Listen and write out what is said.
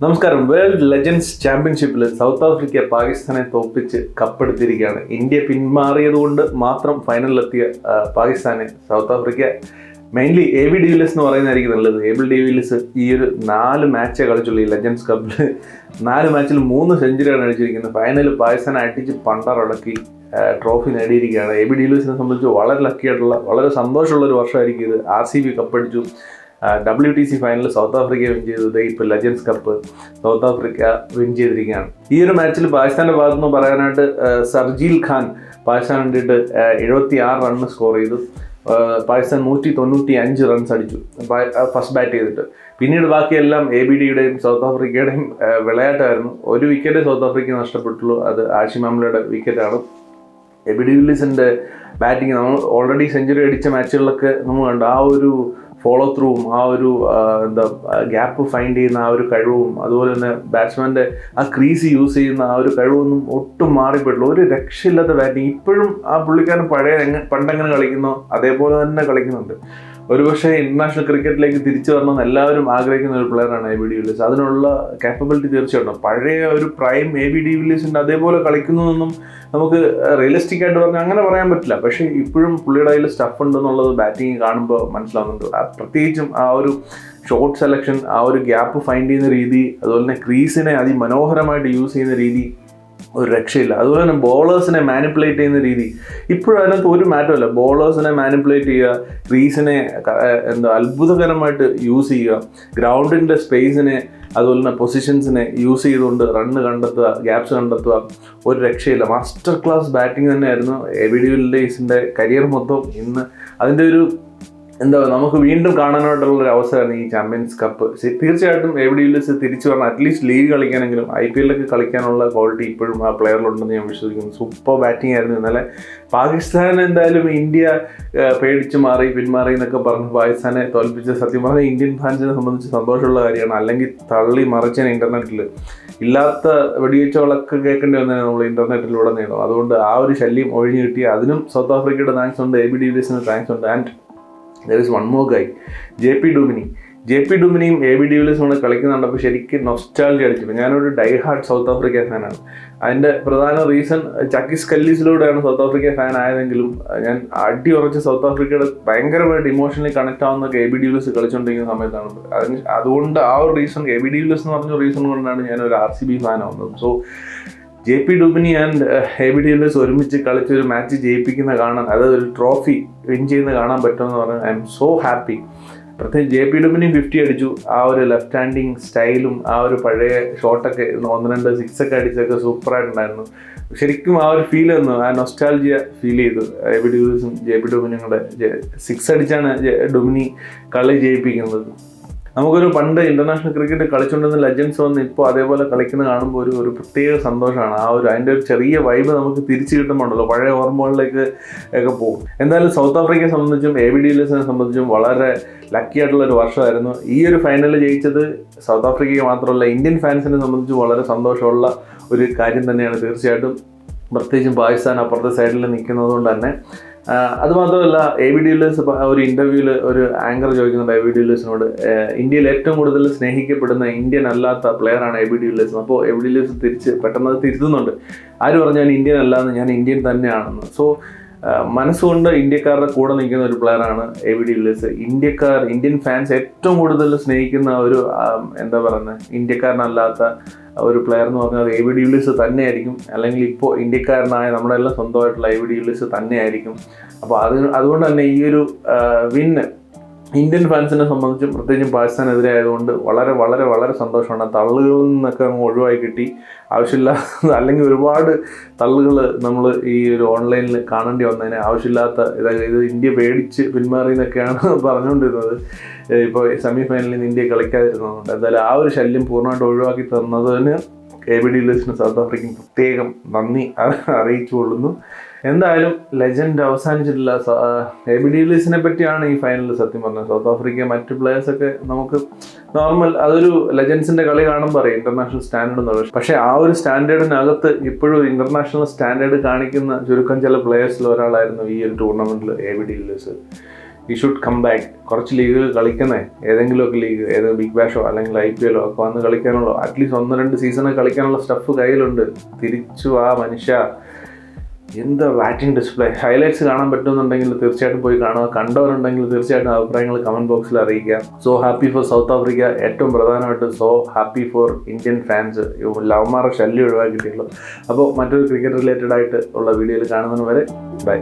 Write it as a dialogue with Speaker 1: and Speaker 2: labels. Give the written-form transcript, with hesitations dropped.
Speaker 1: നമസ്കാരം. World legends ചാമ്പ്യൻഷിപ്പിൽ South Africa പാകിസ്ഥാനെ തോൽപ്പിച്ച് കപ്പെടുത്തിയിരിക്കുകയാണ്. ഇന്ത്യ പിന്മാറിയതുകൊണ്ട് മാത്രം ഫൈനലിലെത്തിയ പാകിസ്ഥാനെ South Africa mainly AB de Villiers എന്ന് പറയുന്നതായിരിക്കും നല്ലത്. എബി ഡിവിലിയേഴ്സ് ഈ ഒരു 4 മാച്ചേ കളിച്ചുള്ളൂ. ഈ ലെജൻഡ്സ് കപ്പിൽ 4 മാച്ചിൽ 3 സെഞ്ചുറിയാണ് അടിച്ചിരിക്കുന്നത്. ഫൈനൽ പാകിസ്ഥാനെ അടിച്ച് പണ്ടറടക്കി ട്രോഫി നേടിയിരിക്കുകയാണ്. എബി ഡിവിലിയേഴ്സിനെ സംബന്ധിച്ച് വളരെ ലക്കിയായിട്ടുള്ള വളരെ സന്തോഷമുള്ള ഒരു വർഷമായിരിക്കും ഇത്. RCB കപ്പടിച്ചു. WTC ഫൈനലിൽ സൗത്ത് ആഫ്രിക്ക വിൻ ചെയ്തത്. ഇപ്പോൾ legends cup south Africa win ചെയ്തിരിക്കുകയാണ്. ഈ ഒരു മാച്ചിൽ പാകിസ്ഥാൻ്റെ ഭാഗത്തു നിന്ന് പറയാനായിട്ട് സർജീൽ ഖാൻ പാകിസ്ഥാൻ വേണ്ടിയിട്ട് 76 റൺ സ്കോർ ചെയ്തു. പാകിസ്ഥാൻ 195 റൺസ് അടിച്ചു ഫസ്റ്റ് ബാറ്റ് ചെയ്തിട്ട്. പിന്നീട് ബാക്കിയെല്ലാം ABDയുടെയും സൗത്ത് ആഫ്രിക്കയുടെയും വിളയാട്ടമായിരുന്നു. ഒരു വിക്കറ്റ് സൗത്ത് ആഫ്രിക്ക നഷ്ടപ്പെട്ടുള്ളൂ. അത് ആഷിം ആംലയുടെ വിക്കറ്റാണ്. എബി ഡിവിലിയേഴ്സിൻ്റെ ബാറ്റിങ് നമ്മൾ ഓൾറെഡി സെഞ്ചുറി അടിച്ച മാച്ചുകളിലൊക്കെ നമ്മൾ കണ്ടു. ആ ഒരു ഫോളോ ത്രൂവും ആ ഒരു ഗ്യാപ്പ് ഫൈൻഡ് ചെയ്യുന്ന ആ ഒരു കഴിവും അതുപോലെ തന്നെ ബാറ്റ്സ്മാൻ്റെ ആ ക്രീസ് യൂസ് ചെയ്യുന്ന ആ ഒരു കഴിവൊന്നും ഒട്ടും മാറിപ്പെട്ടില്ല. ഒരു രക്ഷയില്ലാത്ത ബാറ്റിങ്. ഇപ്പോഴും ആ പുള്ളിക്കാരൻ പണ്ടെങ്ങനെ കളിക്കുന്നോ അതേപോലെ തന്നെ കളിക്കുന്നുണ്ട്. ഒരുപക്ഷെ ഇന്റർനാഷണൽ ക്രിക്കറ്റിലേക്ക് തിരിച്ചു വരണമെന്ന് എല്ലാവരും ആഗ്രഹിക്കുന്ന ഒരു പ്ലെയറാണ് എബി ഡിവിലിയേഴ്സ്. അതിനുള്ള കാപ്പബിലിറ്റി തീർച്ചയായിട്ടും പഴയ ഒരു പ്രൈം എബി ഡിവിലിയേഴ്സിൻ്റെ അതേപോലെ കളിക്കുന്നതൊന്നും നമുക്ക് റിയലിസ്റ്റിക് ആയിട്ട് പറഞ്ഞാൽ അങ്ങനെ പറയാൻ പറ്റില്ല. പക്ഷേ ഇപ്പോഴും പുള്ളിയുടെ കയ്യിൽ സ്റ്റഫ് ഉണ്ടെന്നുള്ളത് ബാറ്റിംഗ് കാണുമ്പോൾ മനസ്സിലാവുന്നുണ്ട്. പ്രത്യേകിച്ചും ആ ഒരു ഷോട്ട് സെലക്ഷൻ, ആ ഒരു ഗ്യാപ്പ് ഫൈൻഡ് ചെയ്യുന്ന രീതി, അതുപോലെ തന്നെ ക്രീസിനെ അതിമനോഹരമായിട്ട് യൂസ് ചെയ്യുന്ന രീതി ഒരു രക്ഷയില്ല. അതുപോലെ തന്നെ ബോളേഴ്സിനെ മാനിപ്പുലേറ്റ് ചെയ്യുന്ന രീതി ഇപ്പോഴും അതിനകത്ത് ഒരു മാറ്റമല്ല. ബോളേഴ്സിനെ മാനിപ്പുലേറ്റ് ചെയ്യുക, ക്രീസിനെ അത്ഭുതകരമായിട്ട് യൂസ് ചെയ്യുക, ഗ്രൗണ്ടിൻ്റെ സ്പേസിനെ അതുപോലെ തന്നെ പൊസിഷൻസിനെ യൂസ് ചെയ്തുകൊണ്ട് റണ്ണ് കണ്ടെത്തുക, ഗ്യാപ്സ് കണ്ടെത്തുക, ഒരു രക്ഷയില്ല. മാസ്റ്റർ ക്ലാസ് ബാറ്റിംഗ് തന്നെയായിരുന്നു എബി ഡിവിലിയേഴ്സിൻ്റെ കരിയർ മൊത്തം. ഇന്ന് അതിൻ്റെ ഒരു നമുക്ക് വീണ്ടും കാണാനായിട്ടുള്ളൊരു അവസരമാണ് ഈ ചാമ്പ്യൻസ് കപ്പ്. തീർച്ചയായിട്ടും എബി ഡിവിലിയേഴ്സ് തിരിച്ചു പറഞ്ഞാൽ അറ്റ്ലീസ്റ്റ് ലീഗ് കളിക്കാനെങ്കിലും IPL കളിക്കാനുള്ള ക്വാളിറ്റി ഇപ്പോഴും ആ പ്ലെയറിലുണ്ടെന്ന് ഞാൻ വിശ്വസിക്കുന്നു. സൂപ്പർ ബാറ്റിംഗ് ആയിരുന്നു ഇന്നലെ. പാകിസ്ഥാൻ എന്തായാലും ഇന്ത്യ പിന്മാറി എന്നൊക്കെ പറഞ്ഞ് പാകിസ്ഥാനെ തോൽപ്പിച്ച സത്യം പറഞ്ഞാൽ ഇന്ത്യൻ ഫാൻസിനെ സംബന്ധിച്ച് സന്തോഷമുള്ള കാര്യമാണ്. അല്ലെങ്കിൽ തള്ളി മറിച്ചാണ് ഇൻ്റർനെറ്റിൽ ഇല്ലാത്ത വെടിവെച്ചകളൊക്കെ കേൾക്കേണ്ടി വന്നതാണ് നമ്മൾ ഇൻ്റർനെറ്റിലൂടെ നേടും. അതുകൊണ്ട് ആ ഒരു ശല്യം ഒഴിഞ്ഞു കിട്ടി. അതിനും സൗത്ത് ആഫ്രിക്കയുടെ താങ്ക്സ് ഉണ്ട്, എബി ഡിവിലിയേഴ്സിന് താങ്ക്സ് ഉണ്ട്. And there is one more guy, JP ഡുമിനിയും എബി ഡിവിലിയേഴ്സും കൂടെ കളിക്കുന്നുണ്ടപ്പോൾ ശരിക്കും നൊസ്റ്റാൾജി അടിച്ചിട്ടുണ്ട്. ഞാനൊരു ഡൈ ഹാർഡ് സൗത്ത് ആഫ്രിക്ക ഫാനാണ്. അതിൻ്റെ പ്രധാന റീസൺ ചക്കിസ് കല്ലീസിലൂടെയാണ് സൗത്ത് ആഫ്രിക്ക ഫാൻ ആയതെങ്കിലും ഞാൻ അടി ഉറച്ച് സൗത്ത് ആഫ്രിക്കയുടെ ഭയങ്കരമായിട്ട് ഇമോഷണലി കണക്ട് ആവുന്നതൊക്കെ എബി ഡിവിലിയേഴ്സ് കളിച്ചുകൊണ്ടിരിക്കുന്ന സമയത്താണ്. അതുകൊണ്ട് ആ ഒരു റീസൺ, എബി ഡിവിലിയേഴ്സ് എന്ന് പറഞ്ഞ റീസൺ കൊണ്ടാണ് ഞാനൊരു RCB ഫാൻ ആവുന്നത്. So JP Duminy and AB de Villiers ഒരുമിച്ച് കളിച്ചൊരു മാച്ച് ജയിപ്പിക്കുന്ന കാണാൻ, അതായത് ഒരു ട്രോഫി വിൻ ചെയ്യുന്ന കാണാൻ പറ്റുമെന്ന് പറഞ്ഞാൽ ഐ എം സോ ഹാപ്പി. പ്രത്യേകിച്ച് JP ഡുമിനി 50 അടിച്ചു. ആ ഒരു ലെഫ്റ്റ് ഹാൻഡിങ് സ്റ്റൈലും ആ ഒരു പഴയ ഷോട്ടൊക്കെ 1-2 സിക്സൊക്കെ അടിച്ചൊക്കെ സൂപ്പറായിട്ടുണ്ടായിരുന്നു. ശരിക്കും ആ ഒരു ഫീൽ വന്നു, ആ നൊസ്റ്റാൾജിയ ഫീൽ ചെയ്തു. എബി ഡിവിലിയേഴ്സും JP ഡുമിനിയും കൂടെ 6 അടിച്ചാണ് ഡുമിനി കളി ജയിപ്പിക്കുന്നത്. നമുക്കൊരു പണ്ട് ഇന്റർനാഷണൽ ക്രിക്കറ്റ് കളിച്ചുകൊണ്ടിരുന്ന ലെജൻഡ്സ് വന്ന് ഇപ്പോൾ അതേപോലെ കളിക്കുന്ന കാണുമ്പോൾ ഒരു പ്രത്യേക സന്തോഷമാണ്. അതിൻ്റെ ഒരു ചെറിയ വൈബ് നമുക്ക് തിരിച്ചു കിട്ടുമ്പോണ്ടല്ലോ, പഴയ ഓർമ്മകളിലേക്ക് ഒക്കെ പോകും. എന്തായാലും സൗത്ത് ആഫ്രിക്കയെ സംബന്ധിച്ചും എബി ഡിവിലിയേഴ്സിനെ സംബന്ധിച്ചും വളരെ ലക്കി ആയിട്ടുള്ളൊരു വർഷമായിരുന്നു. ഈ ഒരു ഫൈനലിൽ ജയിച്ചത് സൗത്ത് ആഫ്രിക്കയ്ക്ക് മാത്രമല്ല ഇന്ത്യൻ ഫാൻസിനെ സംബന്ധിച്ച് വളരെ സന്തോഷമുള്ള ഒരു കാര്യം തന്നെയാണ് തീർച്ചയായിട്ടും. പ്രത്യേകിച്ചും പാകിസ്ഥാൻ അപ്പുറത്തെ സൈഡിൽ നിൽക്കുന്നത് കൊണ്ട് തന്നെ. അതുമാത്രമല്ല എബി ഡിവിലിയേഴ്സ് ഒരു ഇൻ്റർവ്യൂവിൽ ഒരു ആങ്കർ ചോദിക്കുന്നുണ്ട് എബി ഡിവിലിയേഴ്സിനോട്, ഇന്ത്യയിൽ ഏറ്റവും കൂടുതൽ സ്നേഹിക്കപ്പെടുന്ന ഇന്ത്യൻ അല്ലാത്ത പ്ലെയറാണ് എബി ഡിവിലിയേഴ്സ്. അപ്പോൾ എബി ഡിവിലിയേഴ്സ് പെട്ടെന്ന് അത് തിരുത്തുന്നുണ്ട്. ആര് പറഞ്ഞു ഞാൻ ഇന്ത്യൻ അല്ലാന്ന്, ഞാൻ ഇന്ത്യൻ തന്നെയാണെന്ന്. സോ മനസ്സുകൊണ്ട് ഇന്ത്യക്കാരുടെ കൂടെ നിൽക്കുന്ന ഒരു പ്ലെയറാണ് എബി ഡിവിലിയേഴ്സ്. ഇന്ത്യൻ ഫാൻസ് ഏറ്റവും കൂടുതൽ സ്നേഹിക്കുന്ന ഒരു ഇന്ത്യക്കാരനല്ലാത്ത ഒരു പ്ലെയർ എന്ന് പറഞ്ഞാൽ എബി ഡിവിലിയേഴ്സ് തന്നെയായിരിക്കും. അല്ലെങ്കിൽ ഇപ്പോൾ ഇന്ത്യക്കാരനായ നമ്മുടെ എല്ലാം സ്വന്തമായിട്ടുള്ള എബി ഡിവിലിയേഴ്സ് തന്നെയായിരിക്കും. അപ്പോൾ അതുകൊണ്ട് തന്നെ ഈ ഒരു വിന്ന് ഇന്ത്യൻ ഫാൻസിനെ സംബന്ധിച്ചും പ്രത്യേകിച്ചും പാകിസ്ഥാനെതിരെ ആയതുകൊണ്ട് വളരെ വളരെ വളരെ സന്തോഷമാണ്. തള്ളുകളിൽ നിന്നൊക്കെ അങ്ങ് ഒഴിവായി കിട്ടി. ആവശ്യമില്ലാത്ത അല്ലെങ്കിൽ ഒരുപാട് തള്ളുകൾ നമ്മൾ ഈ ഒരു ഓൺലൈനിൽ കാണേണ്ടി വന്നതിന് ആവശ്യമില്ലാത്ത ഇത് ഇന്ത്യ പേടിച്ച് പിന്മാറിയെന്നൊക്കെയാണ് പറഞ്ഞുകൊണ്ടിരുന്നത്. ഇപ്പോൾ സെമി ഫൈനലിൽ ഇന്ത്യ കളിക്കാതിരുന്നതുകൊണ്ട് എന്തായാലും ആ ഒരു ശല്യം പൂർണ്ണമായിട്ട് ഒഴിവാക്കി തന്നതിന് എബി ഡിവിലിയേഴ്സിന് സൗത്ത് ആഫ്രിക്കൻ പ്രത്യേകം നന്ദി അറിയിച്ചു കൊള്ളുന്നു. എന്തായാലും ലെജൻഡ് അവസാനിച്ചിട്ടില്ല. എബി ഡിവിലിയേഴ്സിനെ പറ്റിയാണ് ഈ ഫൈനലിൽ സത്യം പറഞ്ഞത്. സൗത്ത് ആഫ്രിക്ക മറ്റ് പ്ലേയേഴ്സൊക്കെ നമുക്ക് നോർമൽ അതൊരു ലെജൻസിൻ്റെ കളി കാണുമ്പോൾ അറിയാം ഇൻ്റർനാഷണൽ സ്റ്റാൻഡേർഡ് എന്ന് പറയും. പക്ഷേ ആ ഒരു സ്റ്റാൻഡേർഡിനകത്ത് ഇപ്പോഴും ഇന്റർനാഷണൽ സ്റ്റാൻഡേർഡ് കാണിക്കുന്ന ചുരുക്കം ചില പ്ലേയേഴ്സിൽ ഒരാളായിരുന്നു ഈ ഒരു ടൂർണമെൻറ്റിൽ എബി ഡിവിലിയേഴ്സ്. ഈ ഷുഡ് കം ബാക്ക്. കുറച്ച് ലീഗുകൾ കളിക്കുന്നേ, ഏതെങ്കിലുമൊക്കെ ലീഗ്, ബിഗ് ബാഷോ അല്ലെങ്കിൽ IPL ഒക്കെ വന്ന് കളിക്കാനുള്ള അറ്റ്ലീസ്റ്റ് 1-2 സീസണൊക്കെ കളിക്കാനുള്ള സ്റ്റഫ് കയ്യിലുണ്ട്. തിരിച്ചു ആ മനുഷ്യ, എന്താ ബാറ്റിംഗ് ഡിസ്പ്ലേ. ഹൈലൈറ്റ്സ് കാണാൻ പറ്റുമെന്നുണ്ടെങ്കിൽ തീർച്ചയായിട്ടും പോയി കാണുക. കണ്ടവരുണ്ടെങ്കിൽ തീർച്ചയായിട്ടും അഭിപ്രായങ്ങൾ കമൻറ്റ് ബോക്സിൽ അറിയിക്കുക. So happy for south Africa. ഏറ്റവും പ്രധാനമായിട്ട് so happy for Indian fans. ലവന്മാരുടെ ശല്യം ഒഴിവാക്കിയിട്ടുള്ളൂ. അപ്പോൾ മറ്റൊരു ക്രിക്കറ്റ് റിലേറ്റഡ് ആയിട്ട് ഉള്ള വീഡിയോയിൽ കാണുന്നതിന് വരെ ബൈ.